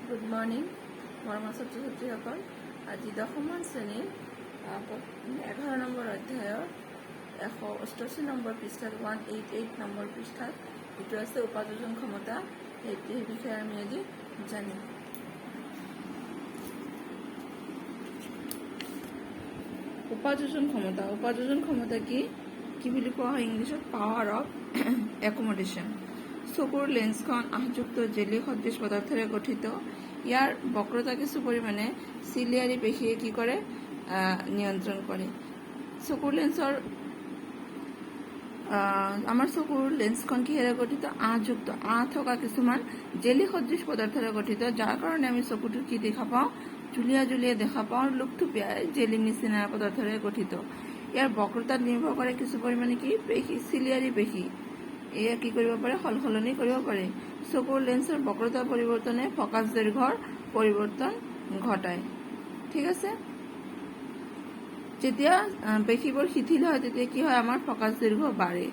Good morning মৰমৰ ছাত্ৰ ছাত্ৰীসকল। আজি 10মান শ্ৰেণীৰ 11 নম্বৰ অধ্যায়ৰ 188 নম্বৰ পৃষ্ঠাত 188 নম্বৰ পৃষ্ঠাত যিটো আছে উপাযোজন ক্ষমতা, সেই বিষয়ে আমি আজি জানিম। উপাযোজন ক্ষমতা কি বুলি কোৱা হয় ইংলিছত? Power of accommodation. চকুৰ লেন্সখন আহযুক্ত জেলি সদৃশ পদাৰ্থৰে গঠিত। ইয়াৰ বক্ৰতা কিছু পৰিমাণে চিলিয়াৰী পেশীয়ে কি কৰে? নিয়ন্ত্ৰণ কৰে। আমাৰ চকুৰ লেন্সখন কিহেৰে গঠিত? আহযুক্ত, থকা কিছুমান জেলি সদৃশ পদাৰ্থৰে গঠিত, যাৰ কাৰণে আমি চকুটো কি দেখা পাওঁ? জুলীয়া দেখা পাওঁ আৰু লুপথুপীয়া জেলি নিচিনা পদাৰ্থৰে গঠিত। ইয়াৰ বক্ৰতাত নিৰ্ভৰ কৰে কিছু পৰিমাণে কি পেশী, চিলিয়াৰী পেশী। এয়া কি কৰিব পাৰে? সলনি কৰিব পাৰে। চকুৰ লেন্সৰ বক্ৰতা পৰিৱৰ্তনে ফকাছ দৈৰ্ঘ্যৰ পৰিৱৰ্তন ঘটায়। ঠিক আছে। যেতিয়া পেশীবোৰ শিথিল হয় তেতিয়া কি হয়? আমাৰ ফকাছ দৈৰ্ঘ্য বাঢ়ে।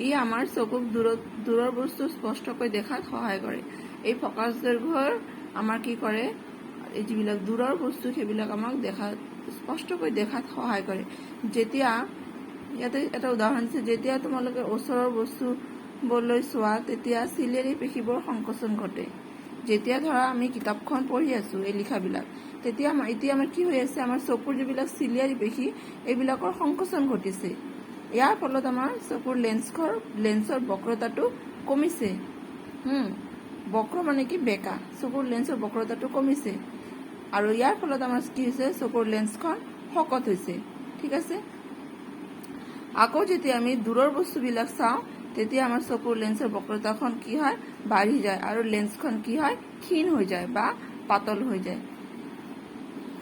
ই আমাৰ চকুক দূৰৰ বস্তু স্পষ্টকৈ দেখাত সহায় কৰে। এই ফকাছ দৈৰ্ঘ্যৰ আমাৰ কি কৰে? এই যিবিলাক দূৰৰ বস্তু সেইবিলাক আমাক স্পষ্টকৈ দেখাত সহায় কৰে। যেতিয়া ইয়াতে এটা উদাহৰণ দিছে, যেতিয়া তোমালোকে ওচৰৰ বস্তুবোৰলৈ চোৱা তেতিয়া চিলিয়াৰী পেশীবোৰ সংকোচন ঘটে। যেতিয়া ধৰা আমি কিতাপখন পঢ়ি আছো, এই লিখাবিলাক, তেতিয়া এতিয়া আমাৰ কি হৈ আছে? আমাৰ চকুৰ যিবিলাক চিলিয়াৰী পেশী এইবিলাকৰ সংকোচন ঘটিছে। ইয়াৰ ফলত আমাৰ চকুৰ লেন্সৰ বক্ৰতাটো কমিছে। বক্ৰ মানে কি? বেকা। চকুৰ লেন্সৰ বক্ৰতাটো কমিছে আৰু ইয়াৰ ফলত আমাৰ কি হৈছে? চকুৰ লেন্সখন শকত হৈছে। ঠিক আছে। আকৌ যেতিয়া আমি দূৰৰ বস্তুবিলাক চাওঁ তেতিয়া আমাৰ চকুৰ লেন্সৰ বক্ৰতাখন কি হয়? বাঢ়ি যায় আৰু লেন্সখন কি হয়? ক্ষীণ হৈ যায় বা পাতল হৈ যায়।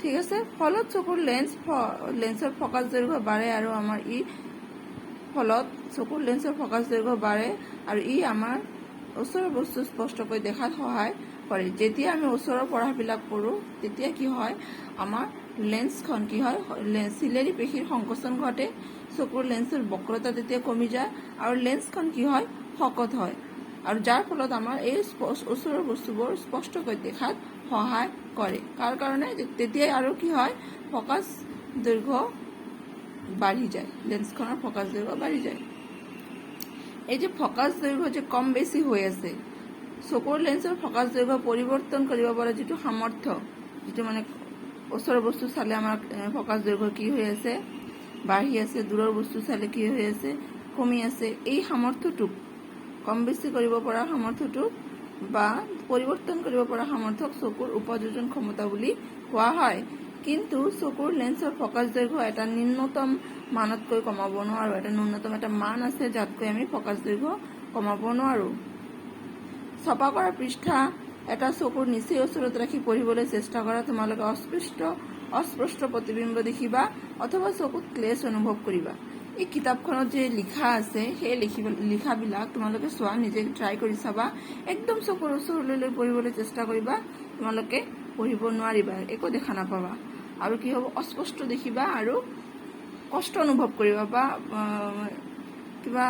ঠিক আছে। ফলত চকুৰ লেন্সৰ ফকাছ দৈৰ্ঘ্য বাঢ়ে আৰু ই আমাৰ ওচৰৰ বস্তু স্পষ্টকৈ দেখাত সহায় কৰে। যেতিয়া আমি ওচৰৰ পঢ়াবিলাক পঢ়ো তেতিয়া কি হয়? আমাৰ লেন্সখন কি হয়? চিলিয়াৰী পেশীৰ সংকোচন ঘটে, চকুৰ লেন্সৰ বক্ৰতা তেতিয়া কমি যায় আৰু লেন্সখন কি হয়? শকত হয় আৰু যাৰ ফলত আমাৰ এই ওচৰৰ বস্তুবোৰ স্পষ্টকৈ দেখাত সহায় কৰে। কাৰ কাৰণে? তেতিয়াই আৰু কি হয়? ফকাছ দৈৰ্ঘ্য বাঢ়ি যায়, লেন্সখনৰ ফকাছ দৈৰ্ঘ্য বাঢ়ি যায়। এই যে ফকাছ দৈৰ্ঘ্য যে কম বেছি হৈ আছে, চকুৰ লেন্সৰ ফকাছ দৈৰ্ঘ্য পৰিৱৰ্তন কৰিব পৰা যিটো সামৰ্থ্য, যিটো মানে ওচৰৰ বস্তু চালে আমাৰ ফকাছ দৈৰ্ঘ্য কি হৈ আছে? বাঢ়ি আছে, দূৰৰ বস্তু চালে কি হৈ আছে? কমি আছে। এই সামৰ্থ্যটোক, কম বেছি কৰিব পৰা সামৰ্থ্যটোক বা পৰিৱৰ্তন কৰিব পৰা সামৰ্থ্যক চকুৰ উপাযোজন ক্ষমতা বুলি কোৱা হয়। কিন্তু চকুৰ লেন্সৰ ফকাছ দৈৰ্ঘ্য এটা ন্যূনতম মানতকৈ কমাব নোৱাৰো। এটা ন্যূনতম এটা মান আছে যাতকৈ আমি ফকাছ দৈৰ্ঘ্য কমাব নোৱাৰো। ছপা কৰা পৃষ্ঠা এটা চকুৰ নিচেই ওচৰত ৰাখি পঢ়িবলৈ চেষ্টা কৰা। তোমালোকে অস্পষ্ট প্ৰতিবিম্ব দেখিবা অথবা চকুত ক্লেশ অনুভৱ কৰিবা। এই কিতাপখনত যে লিখা আছে সেই লিখাবিলাক তোমালোকে চোৱা, নিজে ট্ৰাই কৰি চাবা। একদম চকুৰ ওচৰলৈ লৈ পঢ়িবলৈ চেষ্টা কৰিবা, তোমালোকে পঢ়িব নোৱাৰিবা, একো দেখা নাপাবা আৰু কি হ'ব? অস্পষ্ট দেখিবা আৰু কষ্ট অনুভৱ কৰিবা বা কিবা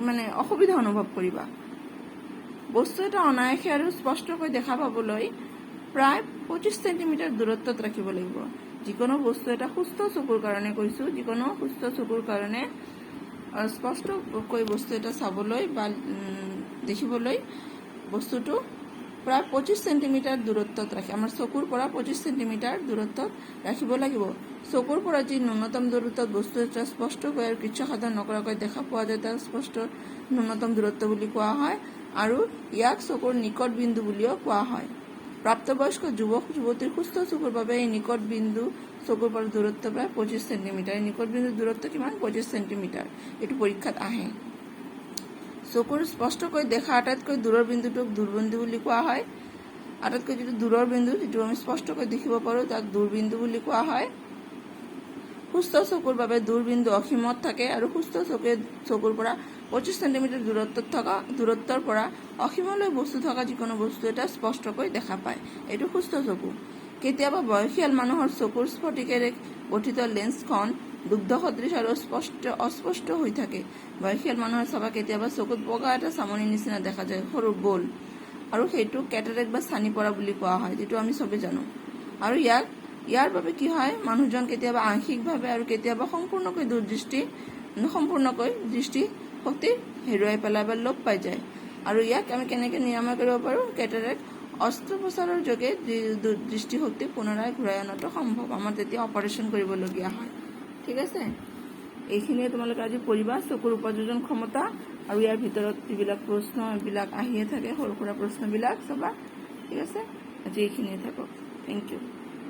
মানে অসুবিধা অনুভৱ কৰিবা। বস্তু এটা অনায়াসে আৰু স্পষ্টকৈ দেখা পাবলৈ প্ৰায় 25 চেণ্টিমিটাৰ দূৰত্বত ৰাখিব লাগিব। যিকোনো বস্তু এটা সুস্থ চকুৰ কাৰণে কৈছো, যিকোনো সুস্থ চকুৰ কাৰণে স্পষ্টকৈ বস্তু এটা চাবলৈ বা দেখিবলৈ বস্তুটো প্ৰায় 25 চেণ্টিমিটাৰ দূৰত্বত আমাৰ চকুৰ পৰা 25 চেণ্টিমিটাৰ দূৰত্বত ৰাখিব লাগিব। চকুৰ পৰা যি ন্যূনতম দূৰত্বত বস্তু এটা স্পষ্টকৈ আৰু কৃচ্ছসাধন নকৰাকৈ দেখা পোৱা যায় তাক স্পষ্ট ন্যূনতম দূৰত্ব বুলি কোৱা হয় আৰু ইয়াক চকুৰ নিকট বিন্দু বুলিও কোৱা হয়। প্ৰাপ্তবয়স্ক যুৱক যুৱতীৰ সুস্থ চকুৰ বাবে এই নিকট বিন্দু চকুৰ পৰা দূৰত্ব প্ৰায় 25 চেণ্টিমিটাৰ। নিকট বিন্দুৰ দূৰত্ব কিমান? 25 চেণ্টিমিটাৰ। এইটো পৰীক্ষাত আহে। চকুৰ স্পষ্টকৈ দেখা আটাইতকৈ দূৰৰ বিন্দুটোক দূৰবিন্দু বুলি কোৱা হয়। আটাইতকৈ যিটো দূৰৰ বিন্দু, যিটো আমি স্পষ্টকৈ দেখিব পাৰো, তাক দূৰবিন্দু বুলি কোৱা হয়। সুস্থ চকুৰ বাবে দূৰবিন্দু অসীমত থাকে আৰু সুস্থ চকুৰ পৰা 25 চেণ্টিমিটাৰ দূৰত্বৰ পৰা অসীমলৈ বস্তু থকা যিকোনো বস্তু এটা স্পষ্টকৈ দেখা পায়। এইটো সুস্থ চকু। কেতিয়াবা বয়সীয়াল মানুহৰ চকুৰ স্ফটিকেৰে গঠিত লেন্সখন দুগ্ধ সদৃশ আৰু অস্পষ্ট হৈ থাকে। বয়সীয়াল মানুহৰ চাবা কেতিয়াবা চকুত বগা এটা চামনি নিচিনা দেখা যায়, সৰু গোল। আৰু সেইটো কেটাৰেক্ট বা ছানি পৰা বুলি কোৱা হয়, যিটো আমি চবেই জানো। আৰু ইয়াৰ বাবে কি হয়, মানুহজন কেতিয়াবা আংশিকভাৱে আৰু কেতিয়াবা সম্পূৰ্ণকৈ দৃষ্টি শক্তি হেৰুৱাই পেলাই বা লোপ পাই যায়। আৰু ইয়াক আমি কেনেকৈ নিৰাময় কৰিব পাৰোঁ? কেটাৰেক্ট অস্ত্ৰোপচাৰৰ যোগে দৃষ্টিশক্তি পুনৰাই ঘূৰাই অনাটো সম্ভৱ, আমাৰ তেতিয়া অপাৰেশ্যন কৰিবলগীয়া হয়। ঠিক আছে, এইখিনিয়ে তোমালোকে আজি পঢ়িবা, চকুৰ উপযোজন ক্ষমতা আৰু ইয়াৰ ভিতৰত যিবিলাক প্ৰশ্ন এইবিলাক আহিয়ে থাকে, সৰু সুৰা প্ৰশ্নবিলাক চাবা। ঠিক আছে, আজি এইখিনিয়ে থাকক। Thank U.